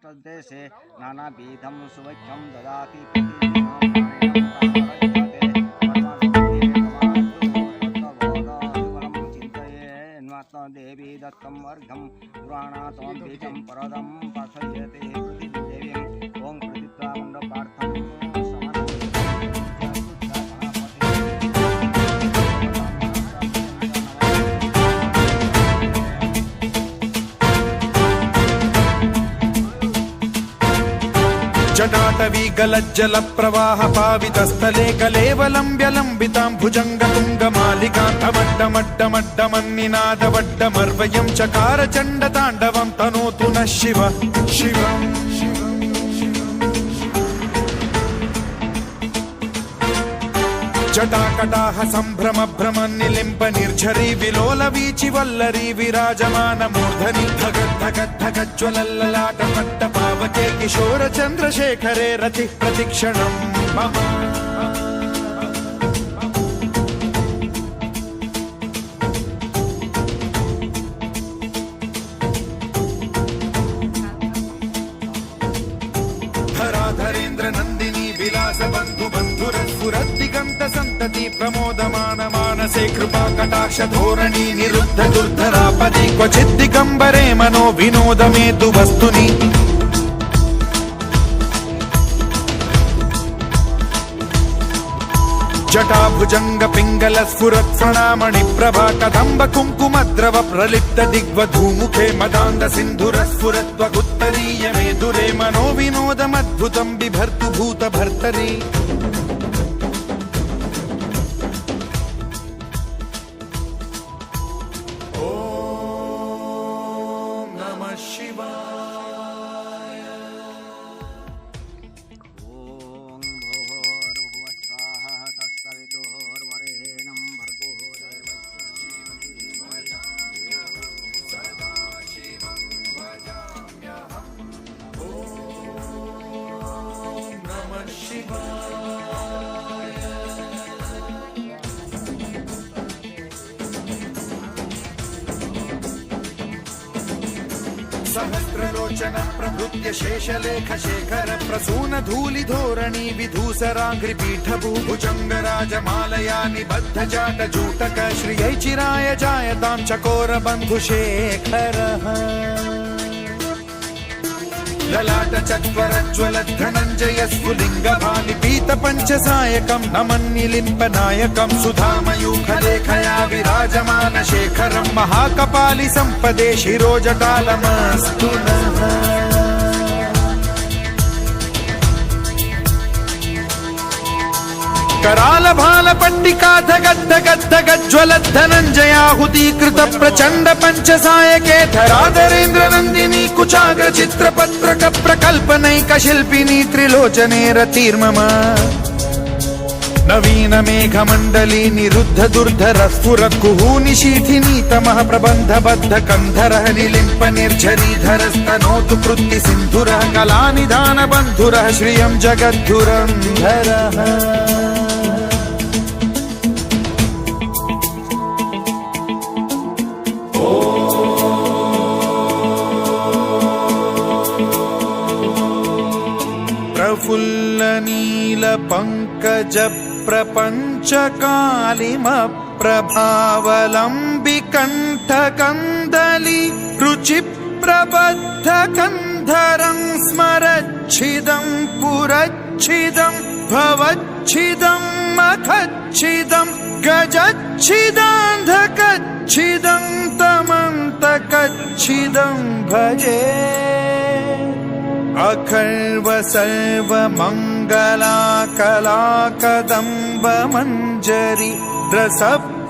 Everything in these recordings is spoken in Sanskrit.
राष्ट्रदेशे नानाविधं सुभक्षं ददाति देवी दत्तं वर्गं पुराणात्मं बीजं परदं पाठयते देवीं ओं प्रतित्वा मण्डपार्थं जटाटवी गलज्जल प्रवाह पावितस्थले कलेवलं व्यलम्बितां भुजङ्गतुङ्गमालिकान्तमड्डमड्डमड्डमन्निनादवड्डमर्वयं चकार चण्डताण्डवं तनोतु नः शिव शिवम् जटाकटाह सम्भ्रम भ्रम निलिम्ब निर्झरी विलोल वीचि वल्लरी विराजमान मूर्धनि धगद् धगद् धगज्ज्वलल्ललाट पट्ट पावके किशोर चन्द्रशेखरे रतिः प्रतिक्षणं मम धराधरेन्द्र नन्दिनी विलास बन्धु बन्धुरस्फुरद्दिगन्त सन्तति प्रमोदमान मानसे कृपा कटाक्ष धोरणी निरुद्ध दुर्धरापदि क्वचित् दिगम्बरे मनो विनोदमेतु वस्तुनि जटाभुजंग पिंगल स्फुरत् प्रणामणि प्रभा कदम्ब कुङ्कुमद्रव प्रलिप्त दिग्वधूमुखे मदान्ध सिन्धुर स्फुरत्वगुत्तरीय मेदुरे मनो विनोदमद्भुतं बिभर्तु भूत भर्तरि ओम नमः शिवाय। ओं भूर्भुवः स्वाहा तत्सवितुर्वरेण्यं भर्गो देवस्य धीमहि सदाशिवं भजाम्यहम्। ओम नमः शिवाय। सहस्रलोचन प्रभृत्य शेषलेख शेखर प्रसून धूलि धोरणी विधूसराङ्घ्रि पीठभूभुजङ्ग राजमालया निबद्ध जाट जूटक श्रियै चिराय जायतां चकोर बन्धुशेखरः ललाट चत्वरज्वल धनञ्जय स्फुलिङ्ग भानिपीत पञ्चसायकं नमन्निलिम्ब नायकं सुधामयूखलेखया विराजमान शेखरं महाकपालि सम्पदे शिरोजटालमस्तु नः। कराल भाल पट्टिका धगद् धगद् धगज्ज्वलद् धनञ्जयाहुतीकृत प्रचण्ड पञ्चसायके धराधरेन्द्र नन्दिनी कुचाग्र चित्रपत्रक प्रकल्पनैक शिल्पिनी त्रिलोचने रतिर्मम नवीन मेघमण्डली निरुद्ध दुर्धर स्फुर कुहूनि शीथिनी तमः प्रबन्ध बद्ध कन्धरः निलिम्प निर्झरीधरस्तनोतु कृत्ति सिन्धुरः कलानिधान बन्धुरः श्रियं जगद्धुरन्धरः। प्रफुल्ल नील पंकज प्रपंच कालिम प्रभावलंबि कंठ कंदली रुचि प्रबद्ध कंधरं स्मरच्छिदं पुरच्छिदं भवच्छिदं मखच्छिदं गजच्छिदान्धकच्छिदं तमन्तकच्छिदं भजे अखर्व सर्व मंगला कला कदम्ब मंजरी रस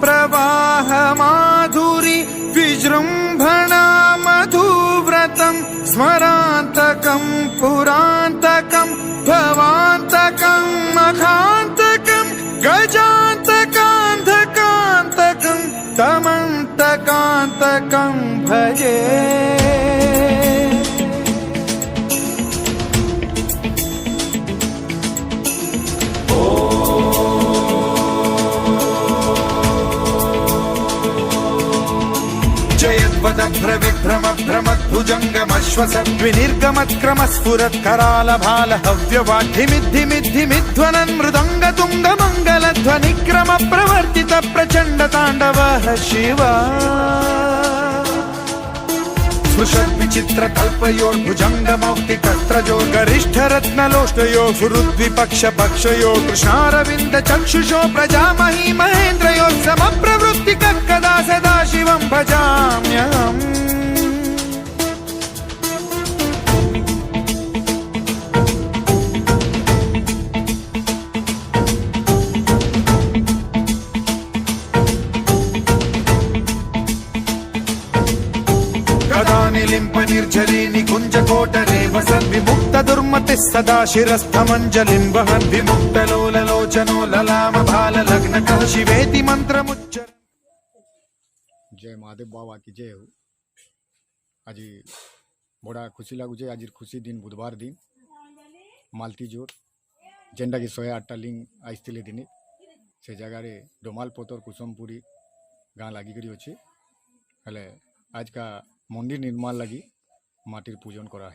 प्रवाह माधुरी विजृंभणा मधुव्रतं स्मरान्तकं पुरान्तकं भवान्तकं मखान्तकं गजान्तकान्धकान्तकं तमन्तकान्तकं भजे जयद्वद भ्रविभ्रम भ्रमत् भुजङ्गमश्वस विनिर्गमत्क्रमस्फुरत्करालभाल हव्यवाढिमिद्धिमिद्धिमिध्वनन् मृदङ्गतुङ्गमङ्गलध्वनिक्रम प्रवर्तित प्रचण्ड ताण्डवः शिवा स्पृशद्विचित्र कल्पयोर्भुजङ्गमौक्तिकस्त्रजो गरिष्ठरत्नलोष्टयो सुहृद्विपक्ष पक्षयो कृष्णारविन्द चक्षुषो प्रजामही महेन्द्रयो समप्रवृत्तिकः कदा सदा शिवं भजाम्यहम् निलिम्प निर्झरी निकुञ्ज कोटरे वसन् विमुक्त दुर्मतिः सदा शिरस्थमञ्जलिं वहन् विमुक्त लोललोचनो ललाम भाल लग्नकः शिवेति मंत्रमुच्चर। जय महादेव बाबा की जय हो। आज बड़ा खुशी लगुचे। आज खुशी दिन बुधवार दिन मालती जोर जेनटा कि 108टा लिंग आसते दिन से जगार डोमाल पतर कुसुमपुरी गाँ लगिकी अच्छे हेले आज का मंदिर निर्माण लगी माटिर पूजन करा।